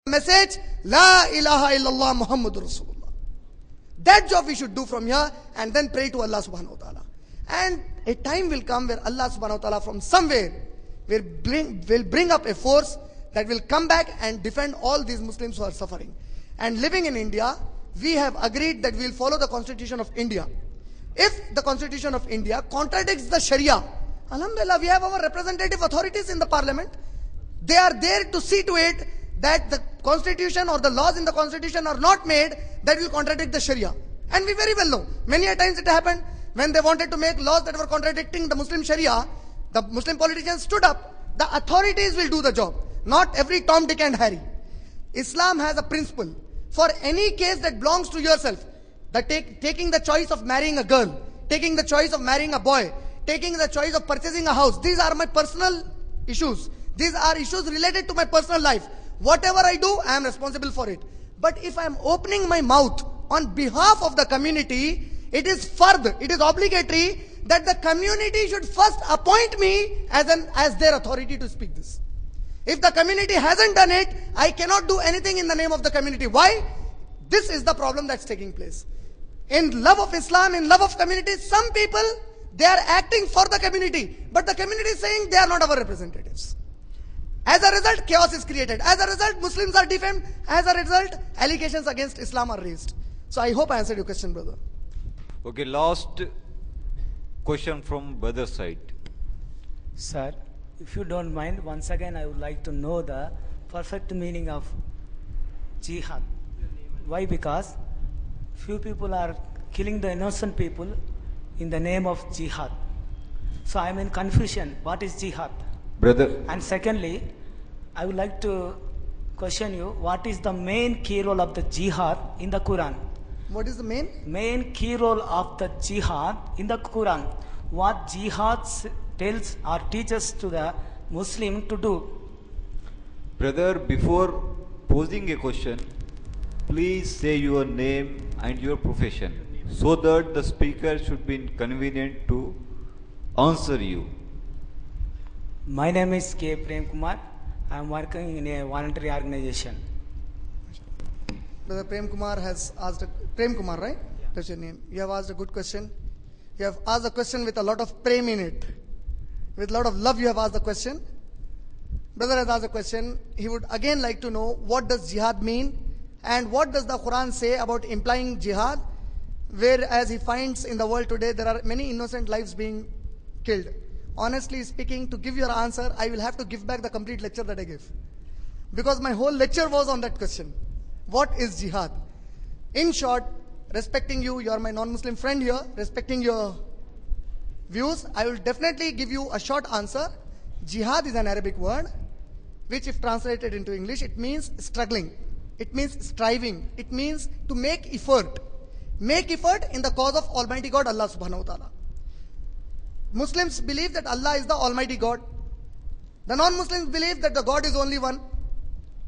message, La ilaha illallah Muhammadur Rasulullah. That job we should do from here and then pray to Allah subhanahu wa ta'ala. And a time will come where Allah subhanahu wa ta'ala from somewhere will bring up a force that will come back and defend all these Muslims who are suffering. And living in India, we have agreed that we will follow the Constitution of India. If the Constitution of India contradicts the Sharia, Alhamdulillah, we have our representative authorities in the parliament. They are there to see to it that the Constitution or the laws in the Constitution are not made that will contradict the Sharia. And we very well know, many a times it happened when they wanted to make laws that were contradicting the Muslim Sharia, the Muslim politicians stood up. The authorities will do the job, not every Tom, Dick and Harry. Islam has a principle. For any case that belongs to yourself, taking the choice of marrying a girl, taking the choice of marrying a boy, taking the choice of purchasing a house, these are my personal issues. These are issues related to my personal life. Whatever I do, I am responsible for it. But if I am opening my mouth on behalf of the community, it is further, it is obligatory that the community should first appoint me as their authority to speak this. If the community hasn't done it, I cannot do anything in the name of the community. Why? This is the problem that's taking place. In love of Islam, in love of community, some people, they are acting for the community, but the community is saying they are not our representatives. As a result, chaos is created. As a result, Muslims are defamed. As a result, allegations against Islam are raised. So I hope I answered your question, brother. Okay, last question from brother side. Sir, if you don't mind, once again I would like to know the perfect meaning of jihad. Why? Because few people are killing the innocent people in the name of jihad. So I am in confusion. What is jihad? Brother. And secondly, I would like to question you, what is the main key role of the jihad in the Quran? What is the main? Main key role of the jihad in the Quran. What jihad tells or teaches to the Muslim to do? Brother, before posing a question, please say your name and your profession so that the speaker should be convenient to answer you. My name is K. Prem Kumar. I am working in a voluntary organization. Brother Prem Kumar has asked, Prem Kumar, right? Yeah. That's your name. You have asked a good question. You have asked a question with a lot of prem in it. With a lot of love you have asked the question. Brother has asked a question. He would again like to know, what does jihad mean? And what does the Quran say about implying jihad? Whereas he finds in the world today, there are many innocent lives being killed. Honestly speaking, to give your answer, I will have to give back the complete lecture that I gave. Because my whole lecture was on that question. What is jihad? In short, respecting you, you are my non-Muslim friend here, respecting your views, I will definitely give you a short answer. Jihad is an Arabic word, which if translated into English, it means struggling. It means striving. It means to make effort. Make effort in the cause of Almighty God, Allah subhanahu wa ta'ala. Muslims believe that Allah is the Almighty God. The non-Muslims believe that the God is only one.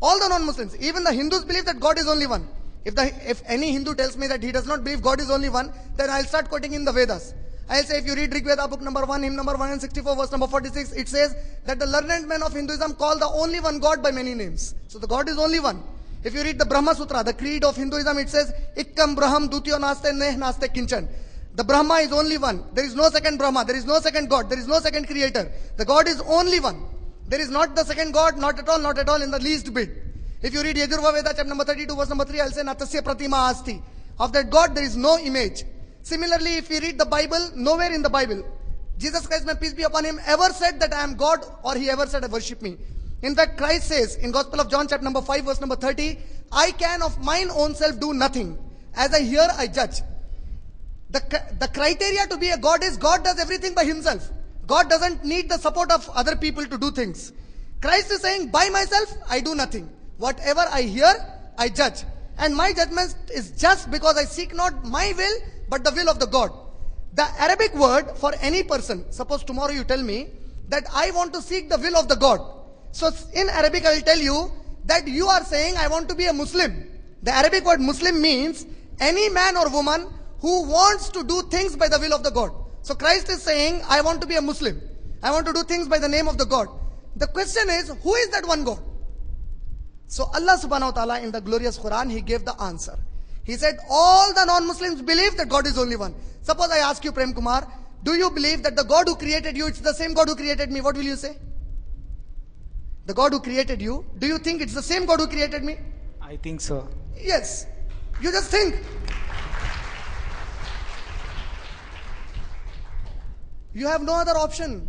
All the non-Muslims, even the Hindus believe that God is only one. If any Hindu tells me that he does not believe God is only one, then I'll start quoting in the Vedas. I'll say, if you read Rig Veda book number 1, hymn number 164, verse number 46, it says that the learned men of Hinduism call the only one God by many names. So the God is only one. If you read the Brahma Sutra, the creed of Hinduism, it says, Ikkam Braham Dutyo Naste Neh Naste Kinchan. The Brahma is only one. There is no second Brahma. There is no second God. There is no second creator. The God is only one. There is not the second God, not at all in the least bit. If you read Yajurva Veda, chapter number 32, verse number 3, I'll say, Natasya Pratima Asti. Of that God, there is no image. Similarly, if we read the Bible, nowhere in the Bible, Jesus Christ, may peace be upon him, ever said that I am God, or he ever said, worship me. In fact, Christ says in Gospel of John, chapter number 5, verse number 30, I can of mine own self do nothing. As I hear, I judge. The criteria to be a God is God does everything by himself. God doesn't need the support of other people to do things. Christ is saying, by myself, I do nothing. Whatever I hear, I judge. And my judgment is just because I seek not my will, but the will of the God. The Arabic word for any person, suppose tomorrow you tell me that I want to seek the will of the God. So in Arabic, I will tell you that you are saying, I want to be a Muslim. The Arabic word Muslim means any man or woman who wants to do things by the will of the God. So Christ is saying, I want to be a Muslim. I want to do things by the name of the God. The question is, who is that one God? So Allah subhanahu wa ta'ala in the glorious Quran, He gave the answer. He said, all the non-Muslims believe that God is only one. Suppose I ask you, Prem Kumar, do you believe that the God who created you, it's the same God who created me? What will you say? The God who created you, do you think it's the same God who created me? I think so. Yes. You just think. You have no other option.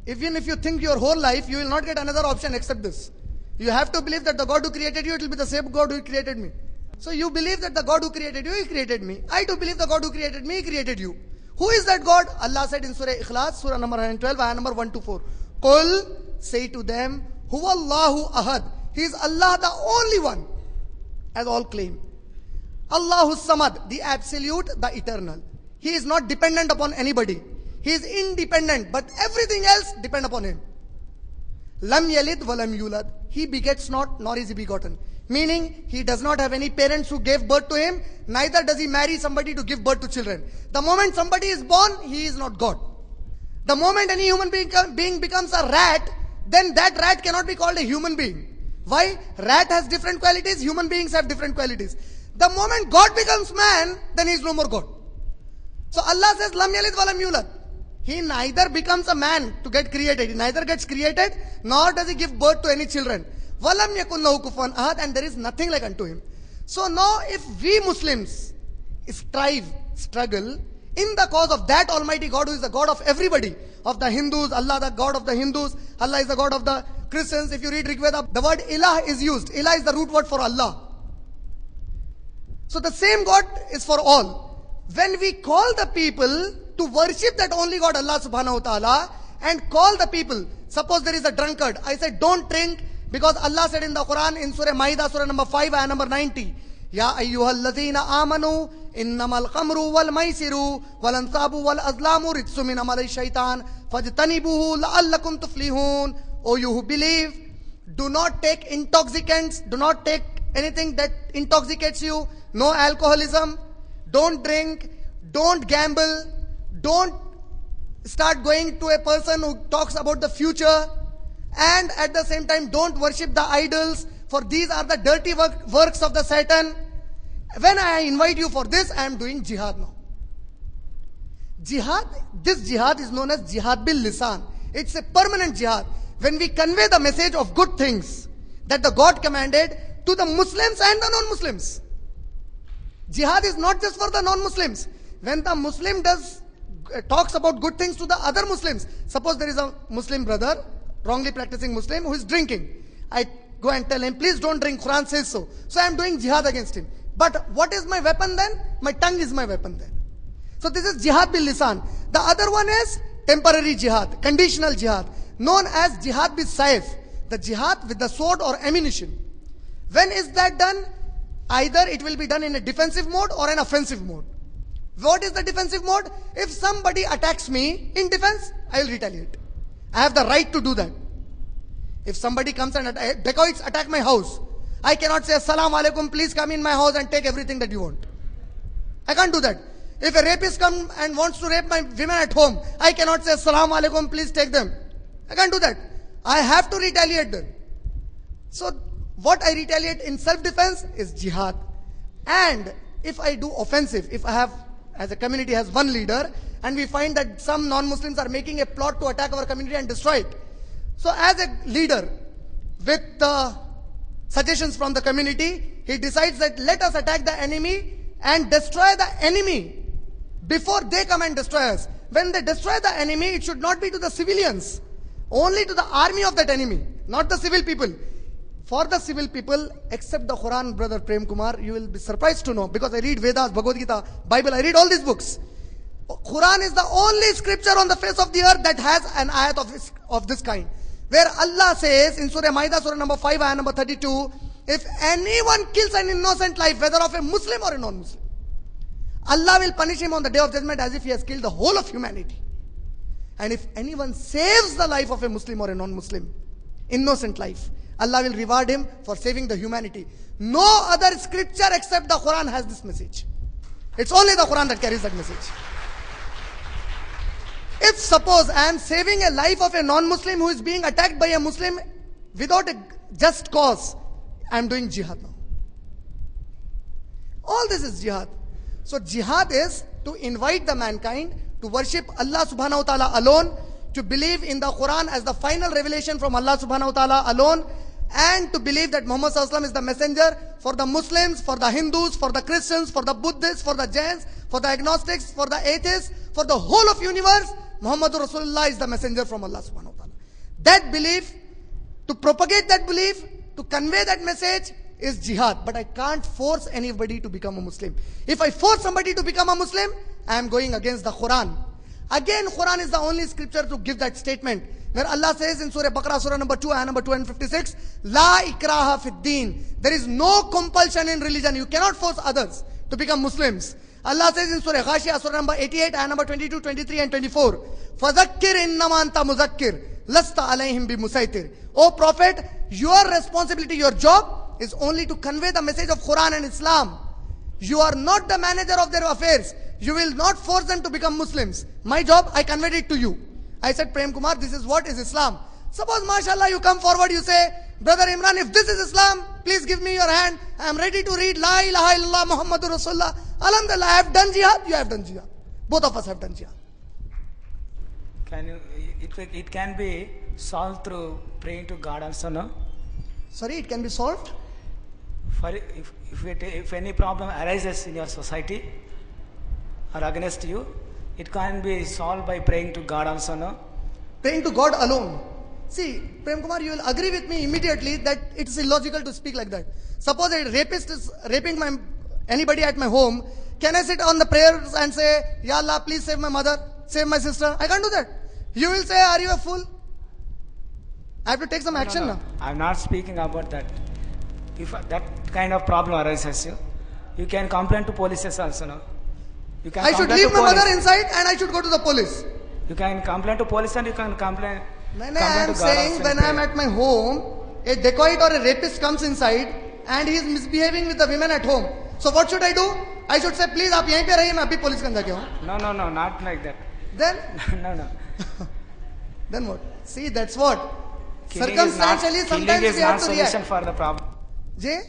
Even if you think your whole life, you will not get another option except this. You have to believe that the God who created you, it will be the same God who created me. So you believe that the God who created you, He created me. I too believe the God who created me, He created you. Who is that God? Allah said in Surah Ikhlas, Surah number 112, ayah number 1 to 4. Qul, say to them, Huwallahu ahad. He is Allah, the only one, as all claim. Allahu samad, the absolute, the eternal. He is not dependent upon anybody. He is independent, but everything else depend upon Him. Lam yalid wa lam yulad. He begets not, nor is He begotten. Meaning, He does not have any parents who gave birth to Him, neither does He marry somebody to give birth to children. The moment somebody is born, he is not God. The moment any human being becomes a rat, then that rat cannot be called a human being. Why? Rat has different qualities, human beings have different qualities. The moment God becomes man, then He is no more God. So Allah says, Lam yalid wa lam yulad. He neither becomes a man to get created, He neither gets created, nor does He give birth to any children. Walam yakun lahu kufuwan ahad, and there is nothing like unto Him. So now if we Muslims struggle in the cause of that Almighty God who is the God of everybody, of the Hindus, Allah the God of the Hindus, Allah is the God of the Christians. If you read Rig Veda, the word Ilah is used. Ilah is the root word for Allah. So the same God is for all. When we call the people to worship that only God, Allah subhanahu wa ta'ala, and call the people, suppose there is a drunkard, I said don't drink, because Allah said in the Quran in Surah Ma'idah, Surah number 5, ayah number 90, Ya ayyuhalladhina amanu, innamal khamru wal maisiru, wal ansabu wal azlamu ritsu min amali shaitan, fajtanibuhu la'allakum tuflihun. O you who believe, do not take intoxicants, do not take anything that intoxicates you, no alcoholism, don't drink, don't gamble, don't start going to a person who talks about the future, and at the same time don't worship the idols, for these are the dirty works of the Satan. When I invite you for this, I am doing jihad now. Jihad, this jihad is known as jihad bil lisan. It's a permanent jihad. When we convey the message of good things that the God commanded to the Muslims and the non-Muslims. Jihad is not just for the non-Muslims. When the Muslim talks about good things to the other Muslims, suppose there is a Muslim brother, wrongly practicing Muslim, who is drinking. I go and tell him, please don't drink, Quran says so. So I am doing jihad against him. But what is my weapon then? My tongue is my weapon then. So this is jihad bil lisan. The other one is temporary jihad, conditional jihad, known as jihad bil saif, the jihad with the sword or ammunition. When is that done? Either it will be done in a defensive mode or an offensive mode. What is the defensive mode? If somebody attacks me in defense, I will retaliate. I have the right to do that. If somebody comes and dacoits attack my house, I cannot say, Assalamu alaikum, please come in my house and take everything that you want. I can't do that. If a rapist comes and wants to rape my women at home, I cannot say, Assalamu alaikum, please take them. I can't do that. I have to retaliate then. So what I retaliate in self-defense is jihad. And if I do offensive, if I have, as a community has one leader, and we find that some non-Muslims are making a plot to attack our community and destroy it. So as a leader, with the suggestions from the community, he decides that let us attack the enemy and destroy the enemy before they come and destroy us. When they destroy the enemy, it should not be to the civilians, only to the army of that enemy, not the civil people. For the civil people, except the Quran, brother Prem Kumar, you will be surprised to know, because I read Vedas, Bhagavad Gita, Bible, I read all these books. Quran is the only scripture on the face of the earth that has an ayat of this kind. Where Allah says in Surah Ma'idah, Surah number 5, ayah number 32, if anyone kills an innocent life, whether of a Muslim or a non-Muslim, Allah will punish him on the day of judgment as if he has killed the whole of humanity. And if anyone saves the life of a Muslim or a non-Muslim, innocent life, Allah will reward him for saving the humanity. No other scripture except the Quran has this message. It's only the Quran that carries that message. If suppose I am saving a life of a non-Muslim who is being attacked by a Muslim without a just cause, I am doing jihad now. All this is jihad. So jihad is to invite the mankind to worship Allah subhanahu wa ta'ala alone, to believe in the Quran as the final revelation from Allah subhanahu wa ta'ala alone, and to believe that Muhammad sallallahu alaihi wasallam is the messenger for the Muslims, for the Hindus, for the Christians, for the Buddhists, for the Jains, for the agnostics, for the atheists, for the whole of universe. Muhammadur Rasulullah is the messenger from Allah subhanahu wa ta'ala. That belief, to propagate that belief, to convey that message is jihad. But I can't force anybody to become a Muslim. If I force somebody to become a Muslim, I am going against the Quran. Again, Quran is the only scripture to give that statement. Where Allah says in Surah Baqarah, Surah number 2, ayah number 256, La ikraha fid deen. There is no compulsion in religion. You cannot force others to become Muslims. Allah says in Surah Ghashiyah, Surah number 88, ayah number 22, 23 and 24, Fadhakkir innama anta muzakkir, lasta alayhim bi musaitir. O Prophet, your responsibility, your job is only to convey the message of Quran and Islam. You are not the manager of their affairs. You will not force them to become Muslims. My job, I conveyed it to you. I said, Prem Kumar, this is what is Islam. Suppose, mashallah, you come forward, you say, Brother Imran, if this is Islam, please give me your hand. I am ready to read La ilaha illallah Muhammadur Rasulullah. Alhamdulillah, I have done jihad, you have done jihad. Both of us have done jihad. It can be solved through praying to God also, no? Sorry, it can be solved? If any problem arises in your society or against you, it can be solved by praying to God also, no? Praying to God alone. See, Prem Kumar, you will agree with me immediately that it is illogical to speak like that. Suppose a rapist is raping anybody at my home. Can I sit on the prayers and say, Ya Allah, please save my mother, save my sister? I can't do that. You will say, are you a fool? I have to take some action now. I'm not speaking about that. If that kind of problem arises, you can complain to police also, no? You can I should leave my mother inside and I should go to the police. You can complain to police and you can complain. I am saying when I am at my home, a dacoit or a rapist comes inside and he is misbehaving with the women at home. So what should I do? I should say, please, aap yahin pe rahiye, main abhi police ke andar gaya hu. No, not like that. Then? No. Then what? See, that's what. Killing Circumstantially, sometimes we have to react. Solution for the problem. Jay,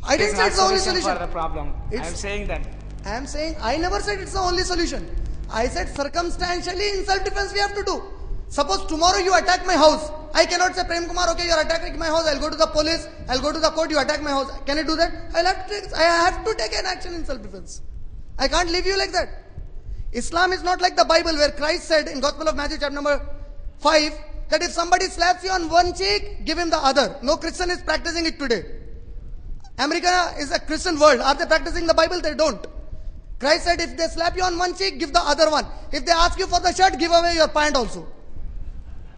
I didn't say it's the only solution. For the problem. I am saying that. I am saying, I never said it's the only solution. I said circumstantially in self-defense we have to do. Suppose tomorrow you attack my house. I cannot say, Prem Kumar, okay, you are attacking my house. I'll go to the police. I'll go to the court. You attack my house. Can I do that? I have to take an action in self-defense. I can't leave you like that. Islam is not like the Bible where Christ said in Gospel of Matthew chapter number 5 that if somebody slaps you on one cheek, give him the other. No Christian is practicing it today. America is a Christian world. Are they practicing the Bible? They don't. Christ said if they slap you on one cheek, give the other one. If they ask you for the shirt, give away your pant also.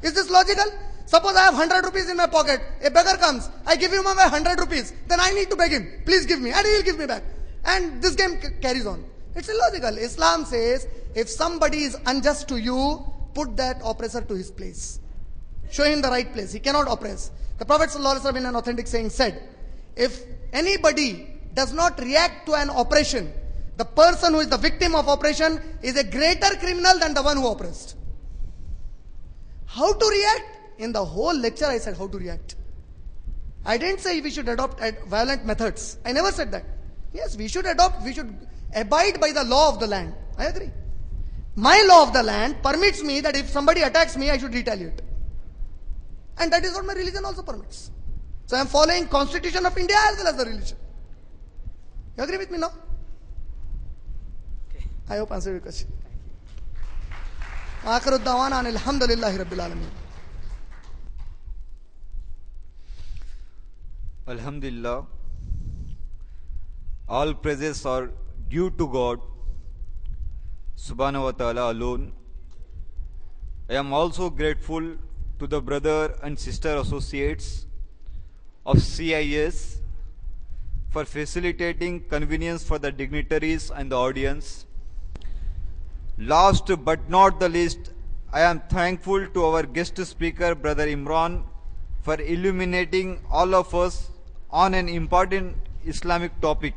Is this logical? Suppose I have 100 rupees in my pocket. A beggar comes. I give him away 100 rupees. Then I need to beg him. Please give me. And he will give me back. And this game carries on. It's illogical. Islam says if somebody is unjust to you, put that oppressor to his place. Show him the right place. He cannot oppress. The Prophet ﷺ in an authentic saying said, if anybody does not react to an oppression, the person who is the victim of oppression is a greater criminal than the one who oppressed. How to react? In the whole lecture I said how to react. I didn't say we should adopt violent methods. I never said that. Yes, we should abide by the law of the land. I agree. My law of the land permits me that if somebody attacks me, I should retaliate. And that is what my religion also permits. So I am following Constitution of India as well as the religion. You agree with me now? Okay. I hope I answered your question. Akhiru da'wana alhamdulillahi rabbil alameen. Alhamdulillah. All praises are due to God Subhanahu wa ta'ala alone. I am also grateful to the brother and sister associates of CIS for facilitating convenience for the dignitaries and the audience. Last but not the least, I am thankful to our guest speaker, Brother Imran, for illuminating all of us on an important Islamic topic.